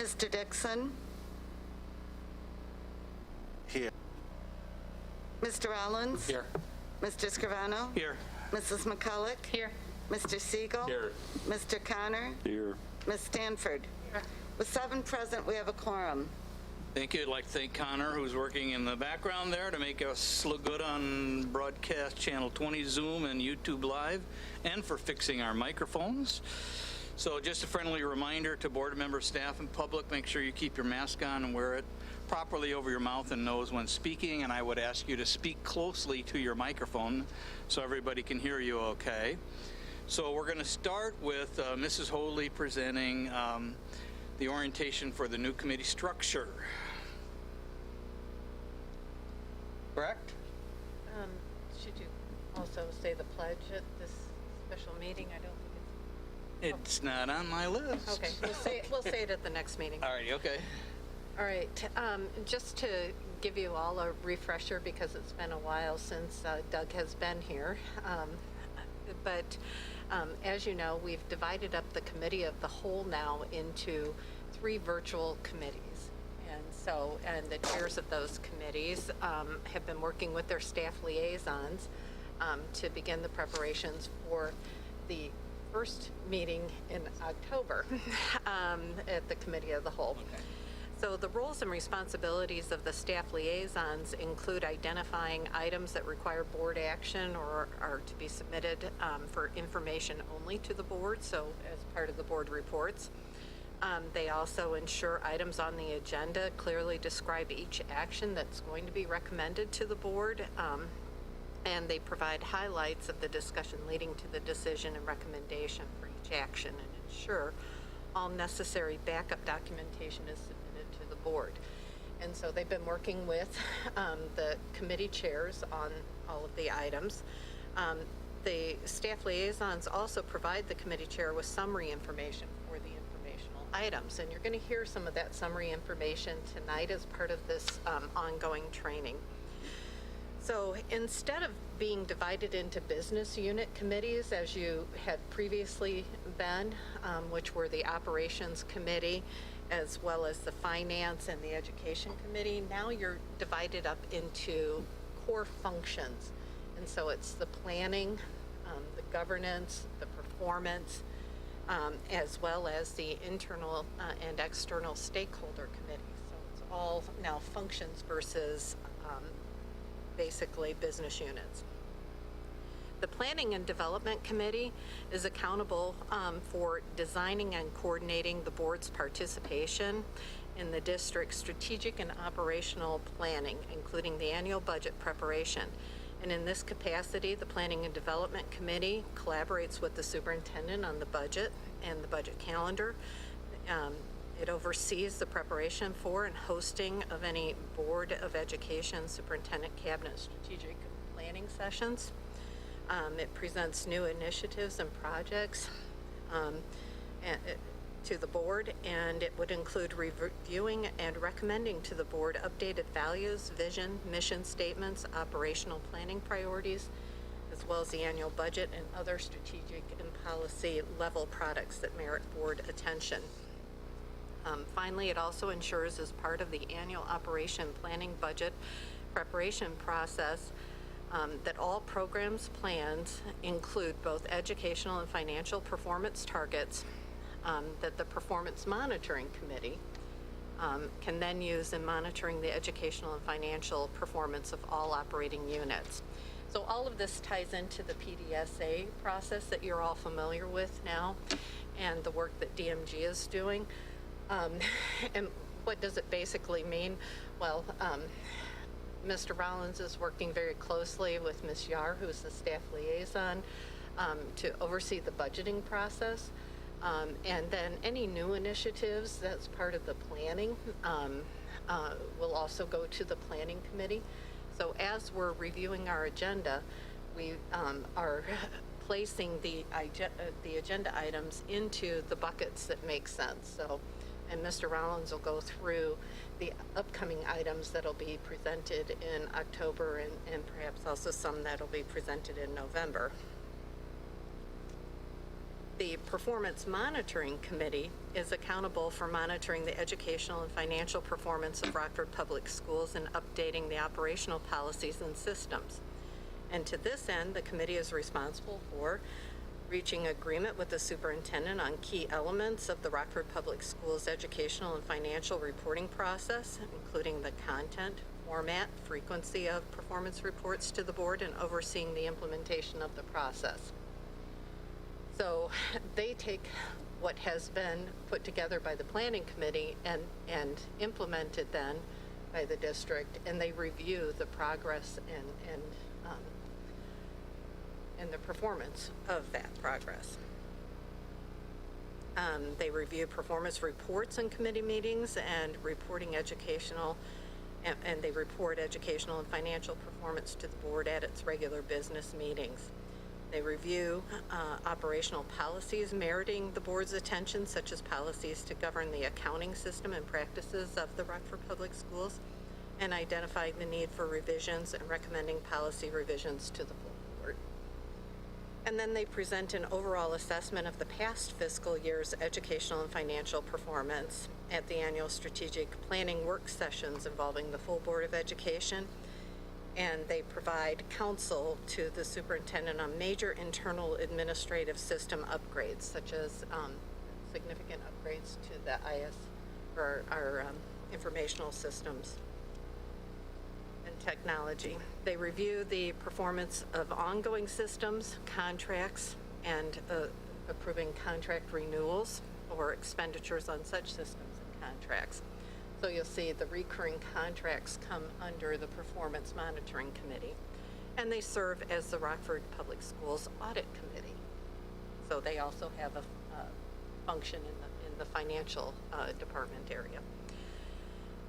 Mr. Dixon, Here. Mr. Rollins. Here. Mr. Scrivano. Here. Mrs. McCulloch. Here. Mr. Siegel. Here. Mr. Connor. Here. Ms. Stanford. With 7 present, we have a quorum. Thank you. I'd like to thank Connor, who's working in the background there to make us look good on broadcast channel 20 Zoom and YouTube Live, and for fixing our microphones. So just a friendly reminder to board members, staff, and public, make sure you keep your mask on and wear it properly over your mouth and nose when speaking, and I would ask you to speak closely to your microphone so everybody can hear you okay. So we're going to start with Mrs. Hoadley presenting the orientation for the new committee structure. Correct? Should you also say the pledge at this special meeting? I don't think It's not on my list. it's... Okay, we'll say it at the next meeting. All right, okay. All right, just to give you all a refresher, because it's been a while since Doug has been here, but as you know, we've divided up the committee of the whole now into 3 virtual committees. And the chairs of those committees have been working with their staff liaisons to begin the preparations for the first meeting in October at the committee of the whole. Okay. So the roles and responsibilities of the staff liaisons include identifying items that require board action or are to be submitted for information only to the board, so as part of the board reports. They also ensure items on the agenda clearly describe each action that's going to be recommended to the board, and they provide highlights of the discussion leading to the decision and recommendation for each action, and ensure all necessary backup documentation is submitted to the board. And so they've been working with the committee chairs on all of the items. The staff liaisons also provide the committee chair with summary information for the informational items. And you're going to hear some of that summary information tonight as part of this ongoing training. So instead of being divided into business unit committees, as you had previously been, which were the operations committee, as well as the finance and the education committee, now you're divided up into core functions. And so it's the planning, the governance, the performance, as well as the internal and external stakeholder committee. So it's all now functions versus basically business units. The Planning and Development Committee is accountable for designing and coordinating the board's participation in the district's strategic and operational planning, including the annual budget preparation. And in this capacity, the Planning and Development Committee collaborates with the superintendent on the budget and the budget calendar. It oversees the preparation for and hosting of any Board of Education, Superintendent, Cabinet, strategic planning sessions. It presents new initiatives and projects to the board, and it would include reviewing and recommending to the board updated values, vision, mission statements, operational planning priorities, as well as the annual budget and other strategic and policy level products that merit board attention. Finally, it also ensures, as part of the annual operation planning budget preparation process, that all programs plans include both educational and financial performance targets that the Performance Monitoring Committee can then use in monitoring the educational and financial performance of all operating units. So all of this ties into the PDSA process that you're all familiar with now, and the work that DMG is doing. And what does it basically mean? Well, Mr. Rollins is working very closely with Ms. Yar, who's the staff liaison, to oversee the budgeting process. And then any new initiatives that's part of the planning will also go to the planning committee. So as we're reviewing our agenda, we are placing the agenda items into the buckets that make sense. So, and Mr. Rollins will go through the upcoming items that'll be presented in October and perhaps also some that'll be presented in November. The Performance Monitoring Committee is accountable for monitoring the educational and financial performance of Rockford Public Schools and updating the operational policies and systems. And to this end, the committee is responsible for reaching agreement with the superintendent on key elements of the Rockford Public Schools educational and financial reporting process, including the content, format, frequency of performance reports to the board, and overseeing the implementation of the process. So they take what has been put together by the planning committee and implemented then by the district, and they review the progress and the performance of that progress. They review performance reports in committee meetings and reporting educational, and they report educational and financial performance to the board at its regular business meetings. They review operational policies meriting the board's attention, such as policies to govern the accounting system and practices of the Rockford Public Schools, and identifying the need for revisions and recommending policy revisions to the full board. And then they present an overall assessment of the past fiscal year's educational and financial performance at the annual strategic planning work sessions involving the full Board of Education. And they provide counsel to the superintendent on major internal administrative system upgrades, such as significant upgrades to the IS, or our informational systems and technology. They review the performance of ongoing systems, contracts, and approving contract renewals or expenditures on such systems and contracts. So you'll see the recurring contracts come under the Performance Monitoring Committee, and they serve as the Rockford Public Schools Audit Committee. So they also have a function in the financial department area.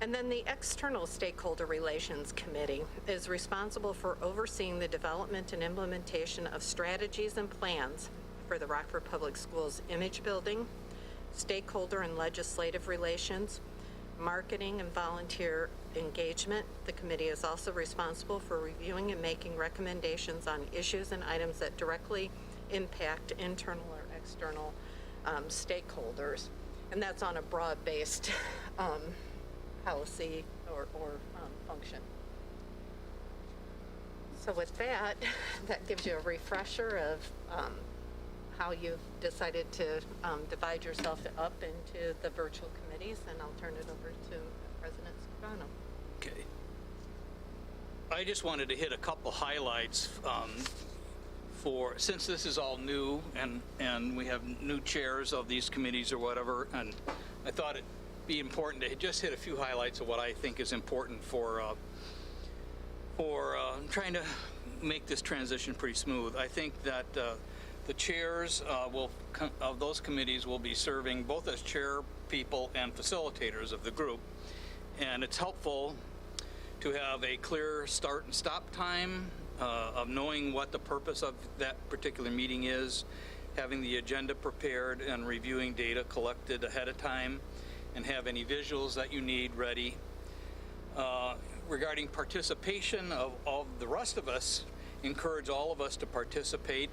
And then the External Stakeholder Relations Committee is responsible for overseeing the development and implementation of strategies and plans for the Rockford Public Schools image building, stakeholder and legislative relations, marketing and volunteer engagement. The committee is also responsible for reviewing and making recommendations on issues and items that directly impact internal or external stakeholders. And that's on a broad-based policy or function. So with that, that gives you a refresher of how you've decided to divide yourself up into the virtual committees, and I'll turn it over to President Scrano. Okay. I just wanted to hit a couple highlights since this is all new and we have new chairs of these committees or whatever, and I thought it'd be important to just hit a few highlights of what I think is important for trying to make this transition pretty smooth. I think that the chairs of those committees will be serving both as chair people and facilitators of the group, and it's helpful to have a clear start and stop time of knowing what the purpose of that particular meeting is, having the agenda prepared and reviewing data collected ahead of time, and have any visuals that you need ready. Regarding participation of the rest of us, encourage all of us to participate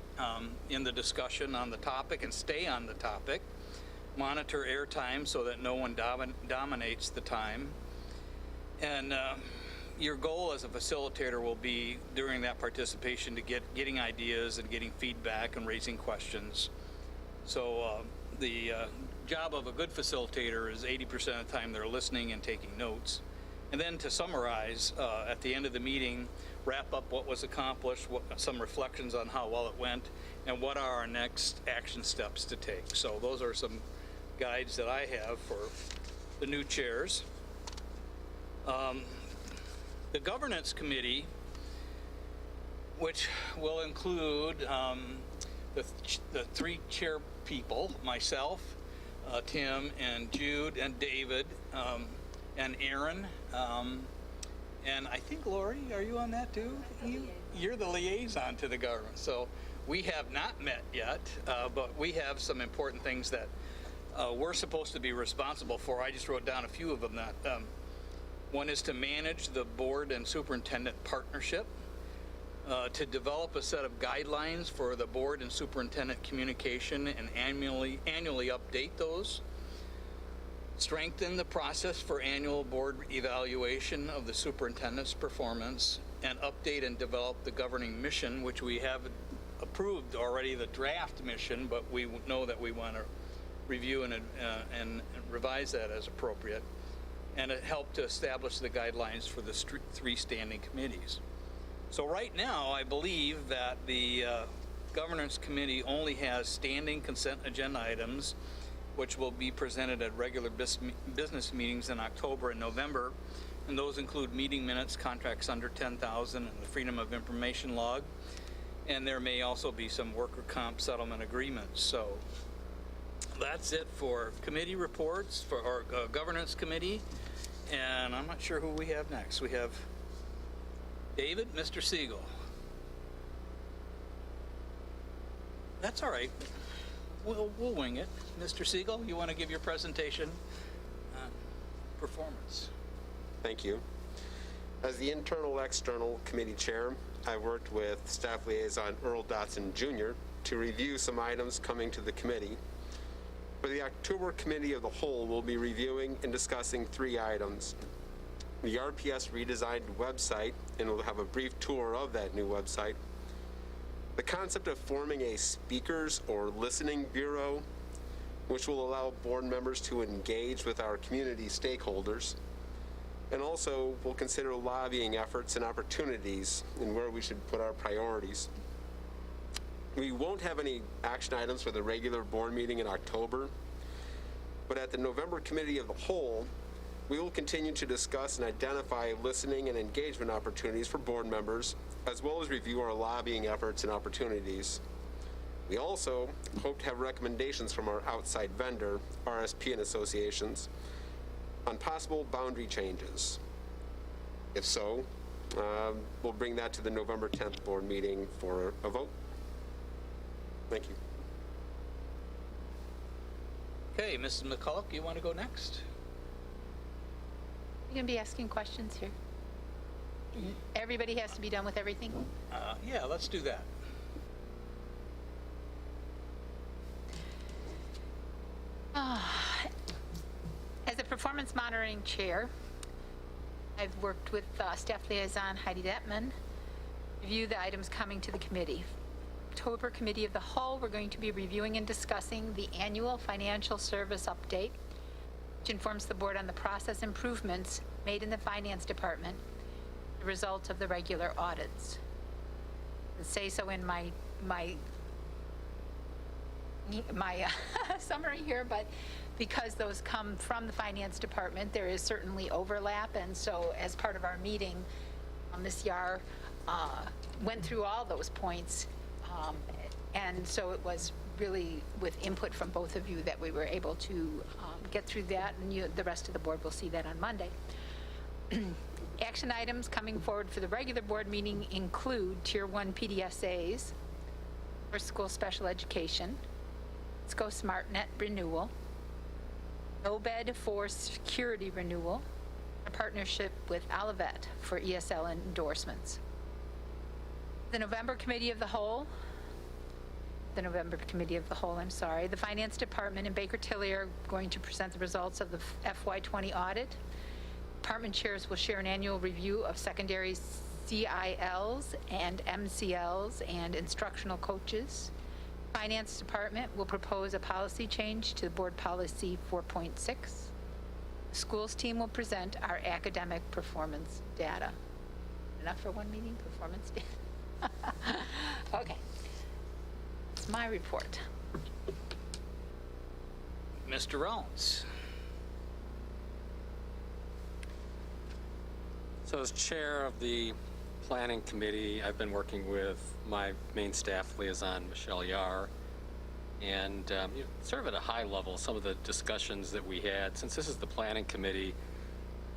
in the discussion on the topic and stay on the topic. Monitor airtime so that no one dominates the time. And your goal as a facilitator will be during that participation to getting ideas and getting feedback and raising questions. So the job of a good facilitator is 80% of the time they're listening and taking notes. And then to summarize, at the end of the meeting, wrap up what was accomplished, some reflections on how well it went, and what are our next action steps to take. So those are some guides that I have for the new chairs. The governance committee, which will include the three chair people, myself, Tim, and Jude, and David, and Aaron, and I think Lori, are you on that too? You're the liaison to the government. So we have not met yet, but we have some important things that we're supposed to be responsible for. I just wrote down a few of them. That one is to manage the board and superintendent partnership. to develop a set of guidelines for the board and superintendent communication and annually update those. Strengthen the process for annual board evaluation of the superintendent's performance, and update and develop the governing mission, which we have approved already, the draft mission, but we know that we want to review and revise that as appropriate. And it helped to establish the guidelines for the three standing committees. So right now, I believe that the governance committee only has standing consent agenda items, which will be presented at regular business meetings in October and November. And those include meeting minutes, contracts under 10,000, and the Freedom of Information log. And there may also be some worker comp settlement agreements. So that's it for committee reports for our governance committee. And I'm not sure who we have next. We have David, Mr. Siegel. That's all right. We'll wing it. Mr. Siegel, you want to give your presentation on performance? Thank you. As the internal-external committee chair, I worked with staff liaison Earl Dotson Jr. to review some items coming to the committee. For the October committee of the whole, we'll be reviewing and discussing 3 items. The RPS redesigned website, and we'll have a brief tour of that new website. The concept of forming a speakers or listening bureau, which will allow board members to engage with our community stakeholders. And also, we'll consider lobbying efforts and opportunities and where we should put our priorities. We won't have any action items for the regular board meeting in October, but at the November Committee of the Whole, we will continue to discuss and identify listening and engagement opportunities for board members, as well as review our lobbying efforts and opportunities. We also hope to have recommendations from our outside vendor, RSP and associations, on possible boundary changes. If so, we'll bring that to the November 10th board meeting for a vote. Thank you. Okay, Mrs. McCulloch, you want to go next? You're going to be asking questions here. Everybody has to be done with everything? Yeah, let's do that. As a performance monitoring chair, I've worked with staff liaison Heidi Detman, review the items coming to the committee. October Committee of the Whole, we're going to be reviewing and discussing the annual financial service update, which informs the board on the process improvements made in the finance department, the result of the regular audits. I'll say so in my summary here, but because those come from the finance department, there is certainly overlap, and so as part of our meeting, Ms. Yar went through all those points, and so it was really with input from both of you that we were able to get through that, and the rest of the board will see that on Monday. Action items coming forward for the regular board meeting include Tier 1 PDSAs for school special education, SCO SmartNet renewal, OBED for security renewal, a partnership with Olivet for ESL endorsements. The November Committee of the Whole, the Finance Department and Baker Tilly are going to present the results of the FY20 audit. Department chairs will share an annual review of secondary CILs and MCLs and instructional coaches. Finance Department will propose a policy change to Board Policy 4.6. The schools team will present our academic performance data. Enough for one meeting? Performance data? Okay. It's my report. Mr. Rollins. So as chair of the planning committee, I've been working with my main staff liaison, Michelle Yar, and sort of at a high level, some of the discussions that we had, since this is the planning committee,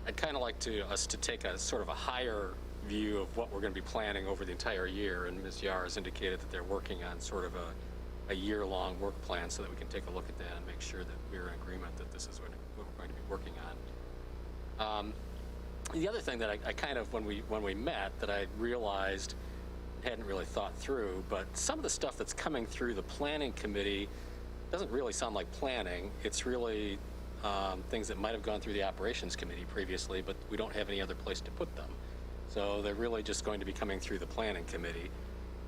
I'd kind of like us to take a sort of a higher view of what we're going to be planning over the entire year, and Ms. Yar has indicated that they're working on sort of a year-long work plan so that we can take a look at that and make sure that we're in agreement that this is what we're going to be working on. The other thing that I kind of, when we met, that I realized hadn't really thought through, but some of the stuff that's coming through the planning committee doesn't really sound like planning. It's really things that might have gone through the operations committee previously, but we don't have any other place to put them. So they're really just going to be coming through the planning committee.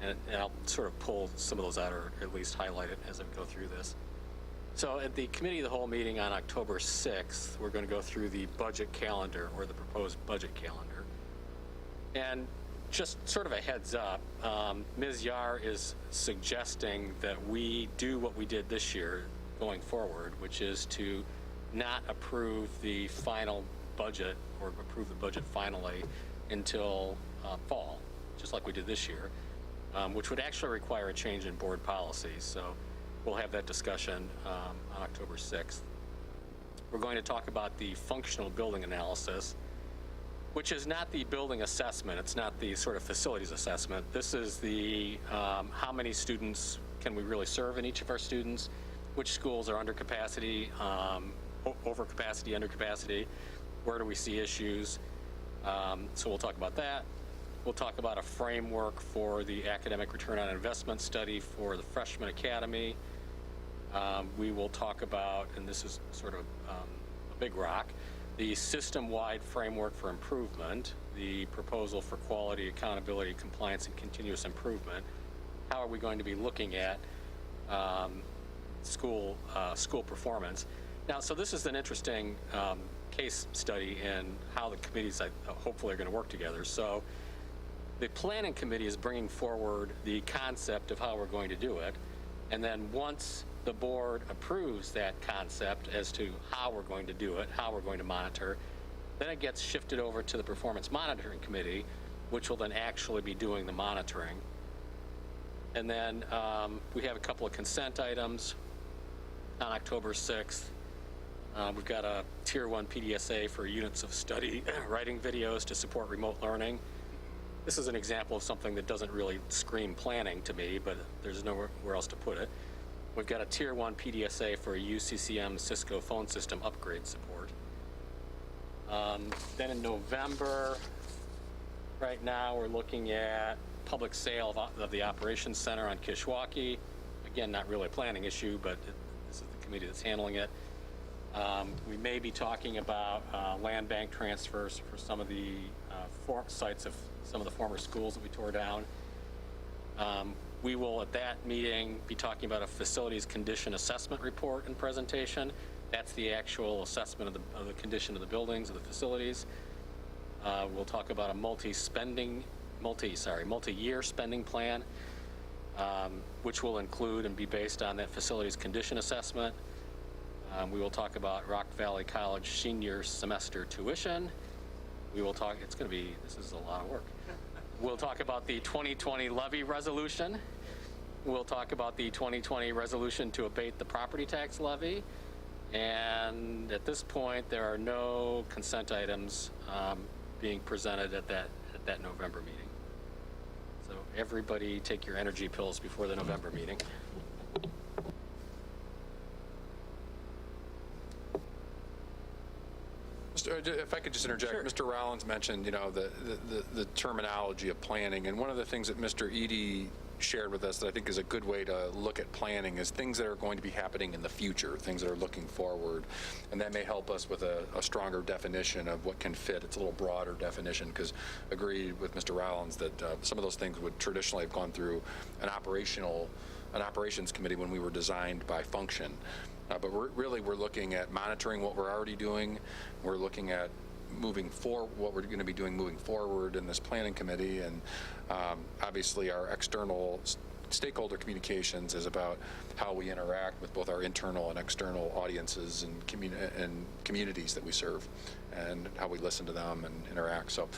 And I'll sort of pull some of those out, or at least highlight it as I go through this. So at the committee of the whole meeting on October 6th, we're going to go through the budget calendar, or the proposed budget calendar. And just sort of a heads up, Ms. Yar is suggesting that we do what we did this year going forward, which is to not approve the final budget, or approve the budget finally, until fall, just like we did this year, which would actually require a change in board policy. So we'll have that discussion on October 6th. We're going to talk about the functional building analysis, which is not the building assessment. It's not the sort of facilities assessment. This is the how many students can we really serve in each of our students, which schools are under capacity, over capacity, under capacity, where do we see issues. So we'll talk about that. We'll talk about a framework for the academic return on investment study for the freshman academy. We will talk about, and this is sort of a big rock, the system-wide framework for improvement, the proposal for quality, accountability, compliance, and continuous improvement. How are we going to be looking at school performance? Now, so this is an interesting case study in how the committees hopefully are going to work together. So the planning committee is bringing forward the concept of how we're going to do it, and then once the board approves that concept as to how we're going to do it, how we're going to monitor, then it gets shifted over to the performance monitoring committee, which will then actually be doing the monitoring. And then we have a couple of consent items on October 6th. We've got a Tier 1 PDSA for units of study writing videos to support remote learning. This is an example of something that doesn't really scream planning to me, but there's nowhere else to put it. We've got a Tier 1 PDSA for a UCCM Cisco phone system upgrade support. Then in November, right now, we're looking at public sale of the operations center on Kishwaukee. Again, not really a planning issue, but this is the committee that's handling it. We may be talking about land bank transfers for some of the sites of some of the former schools that we tore down. We will, at that meeting, be talking about a facilities condition assessment report and presentation. That's the actual assessment of the condition of the buildings, of the facilities. We'll talk about a multi-year spending plan, which will include and be based on that facilities condition assessment. We will talk about Rock Valley College senior semester tuition. We will talk, this is a lot of work. We'll talk about the 2020 levy resolution. We'll talk about the 2020 resolution to abate the property tax levy. And at this point, there are no consent items being presented at that November meeting. So everybody take your energy pills before the November meeting. If I could just interject, Sure. Mr. Rollins mentioned, the terminology of planning, and one of the things that Mr. Eady shared with us that I think is a good way to look at planning is things that are going to be happening in the future, things that are looking forward, and that may help us with a stronger definition of what can fit. It's a little broader definition, because agree with Mr. Rollins that some of those things would traditionally have gone through an operations committee when we were designed by function. But we're looking at monitoring what we're already doing. We're looking at what we're going to be doing moving forward in this planning committee, and obviously our external stakeholder communications is about how we interact with both our internal and external audiences and communities that we serve, and how we listen to them and interact. So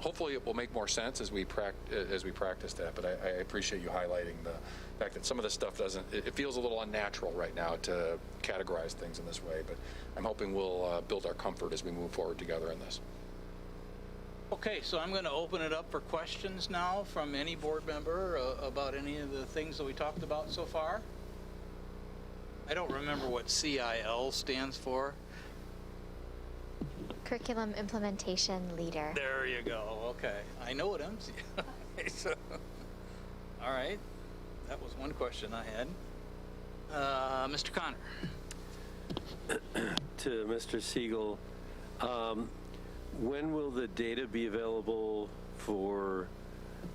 hopefully it will make more sense as we practice that. But I appreciate you highlighting the fact that some of this stuff it feels a little unnatural right now to categorize things in this way. But I'm hoping we'll build our comfort as we move forward together in this. Okay, so I'm going to open it up for questions now from any board member about any of the things that we talked about so far. I don't remember what CIL stands for. Curriculum implementation leader. There you go. Okay. I know what MC. So, all right. That was one question I had. Mr. Connor. To Mr. Siegel, when will the data be available for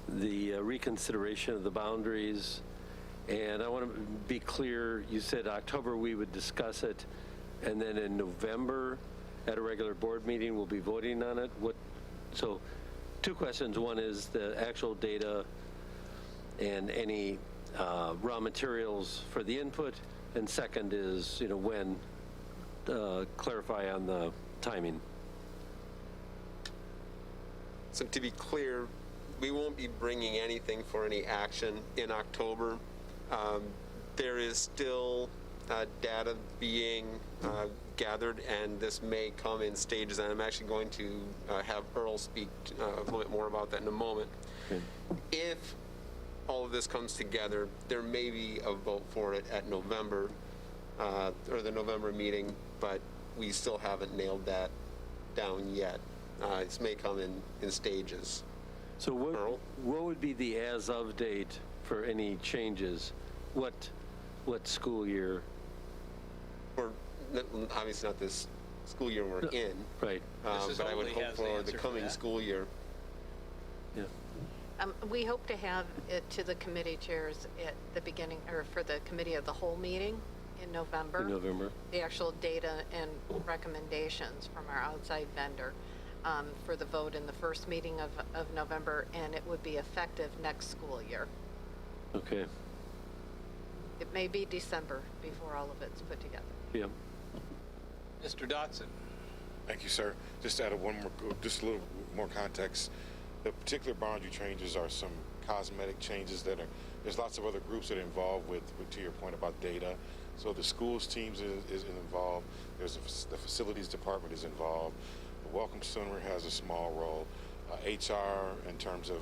the reconsideration of the boundaries? And I want to be clear, you said October we would discuss it, and then in November at a regular board meeting we'll be voting on it. So two questions. One is the actual data and any raw materials for the input, and second is, when, clarify on the timing. So to be clear, we won't be bringing anything for any action in October. There is still data being gathered, and this may come in stages, and I'm actually going to have Earl speak a little bit more about that in a moment. Okay. If all of this comes together, there may be a vote for it at November, or the November meeting, but we still haven't nailed that down yet. This may come in stages. So Earl? what would be the as-of date for any changes? What school year? Or obviously not this school year we're in, Right, Mrs. but I would Hoadley hope has the for the answer for coming that. school year. yeah. We hope to have it to the committee chairs at the beginning, or for the committee of the whole meeting in November. In November. The actual data and recommendations from our outside vendor for the vote in the first meeting of November, and it would be effective next school year. Okay, It may be December before all of it's put together. yeah. Mr. Dotson. Thank you, sir. Just to add just a little more context. The particular boundary changes are some cosmetic changes there's lots of other groups that are involved with to your point about data. So the schools teams is involved. The facilities department is involved. The Welcome Center has a small role. HR in terms of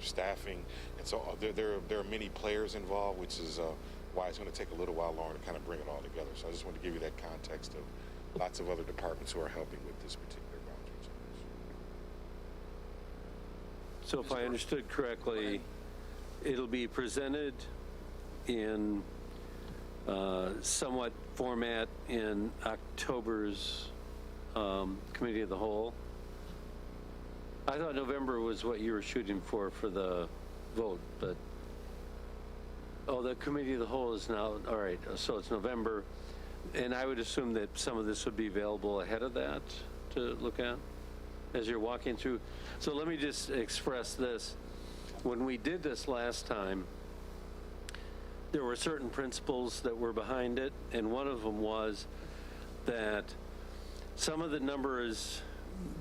staffing, and so there are many players involved, which is why it's going to take a little while longer to kind of bring it all together. So I just want to give you that context of lots of other departments who are helping with this particular boundary change. So if I understood correctly, it'll be presented in somewhat format in October's Committee of the Whole. I thought November was what you were shooting for the vote, but, the Committee of the Whole is now, all right, so it's November, and I would assume that some of this would be available ahead of that to look at as you're walking through. So let me just express this. When we did this last time, there were certain principles that were behind it, and one of them was that some of the numbers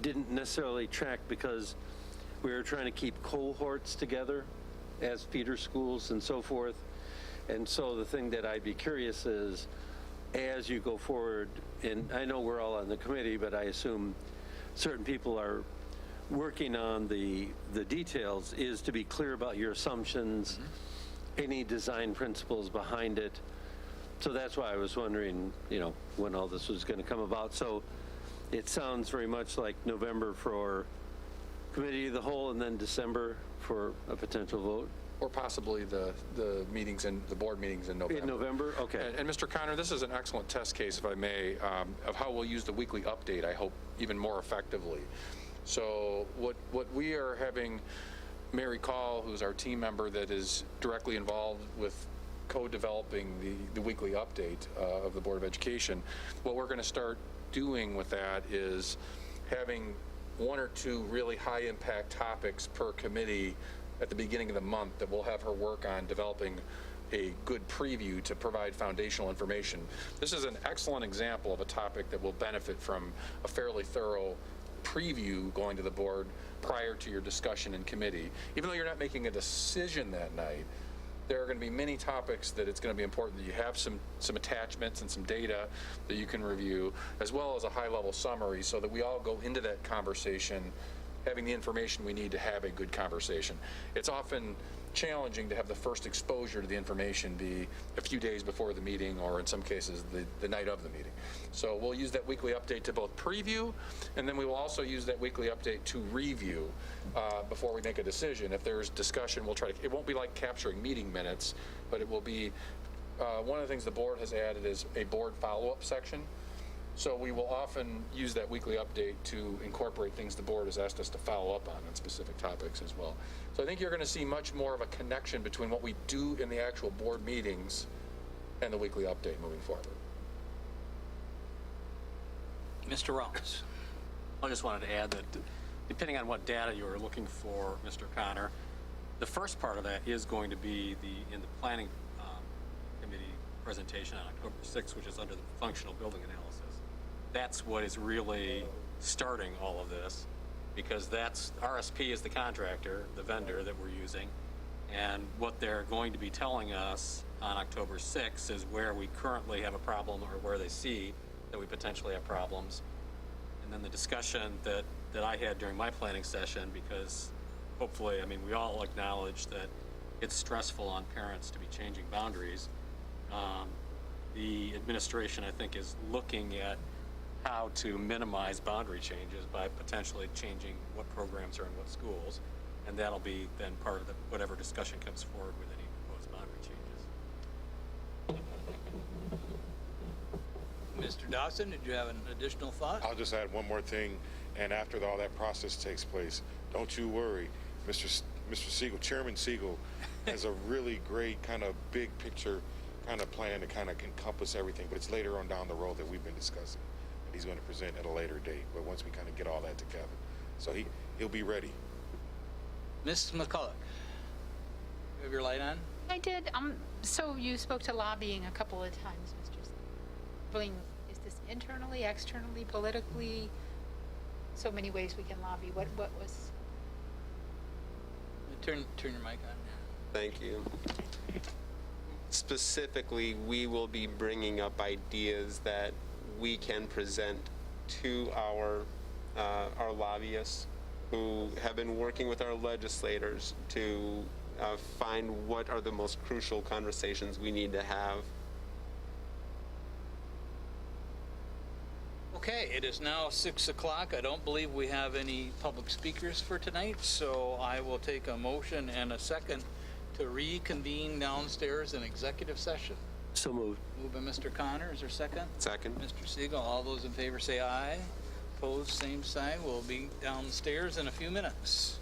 didn't necessarily track because we were trying to keep cohorts together as feeder schools and so forth. And so the thing that I'd be curious is, as you go forward, and I know we're all on the committee, but I assume certain people are working on the details, is to be clear about your assumptions, any design principles behind it. So that's why I was wondering, when all this was going to come about. So it sounds very much like November for Committee of the Whole, and then December for a potential vote. Or possibly the meetings and the board meetings in November. In November? Okay. And Mr. Connor, this is an excellent test case, if I may, of how we'll use the weekly update, I hope, even more effectively. So what we are having Mary Call, who's our team member that is directly involved with co-developing the weekly update of the Board of Education, what we're going to start doing with that is having one or two really high-impact topics per committee at the beginning of the month that we'll have her work on developing a good preview to provide foundational information. This is an excellent example of a topic that will benefit from a fairly thorough preview going to the board prior to your discussion in committee. Even though you're not making a decision that night, there are going to be many topics that it's going to be important that you have some attachments and some data that you can review, as well as a high-level summary, so that we all go into that conversation having the information we need to have a good conversation. It's often challenging to have the first exposure to the information be a few days before the meeting, or in some cases, the night of the meeting. So we'll use that weekly update to both preview, and then we will also use that weekly update to review before we make a decision. If there's discussion, we'll try to, it won't be like capturing meeting minutes, but it will be, one of the things the board has added is a board follow-up section. So we will often use that weekly update to incorporate things the board has asked us to follow up on specific topics as well. So I think you're going to see much more of a connection between what we do in the actual board meetings and the weekly update moving forward. Mr. Ross. I just wanted to add that depending on what data you are looking for, Mr. Connor, the first part of that is going to be in the planning committee presentation on October 6th, which is under the functional building analysis. That's what is really starting all of this, because that's RSP is the contractor, the vendor that we're using, and what they're going to be telling us on October 6th is where we currently have a problem or where they see that we potentially have problems. And then the discussion that I had during my planning session, because hopefully, I mean, we all acknowledge that it's stressful on parents to be changing boundaries. The administration, I think, is looking at how to minimize boundary changes by potentially changing what programs are in what schools, and that'll be then part of whatever discussion comes forward with any proposed boundary changes. Mr. Dawson, did you have an additional thought? I'll just add one more thing, and after all that process takes place, don't you worry, Mr. Siegel, Chairman Siegel, has a really great kind of big picture kind of plan to kind of encompass everything, but it's later on down the road that we've been discussing. He's going to present at a later date, but once we kind of get all that together. So he'll be ready. Ms. McCulloch, you have your light on? I did. So you spoke to lobbying a couple of times, Mr. Bling. Is this internally, externally, politically? So many ways we can lobby. What was? Turn your mic on. Thank you. Specifically, we will be bringing up ideas that we can present to our lobbyists who have been working with our legislators to find what are the most crucial conversations we need to have. Okay, it is now 6 o'clock. I don't believe we have any public speakers for tonight, so I will take a motion and a second to reconvene downstairs in executive session. So moved. Moved by Mr. Connor. Is there a second? Second. Mr. Siegel. All those in favor say aye. Opposed, same sign. We'll be downstairs in a few minutes.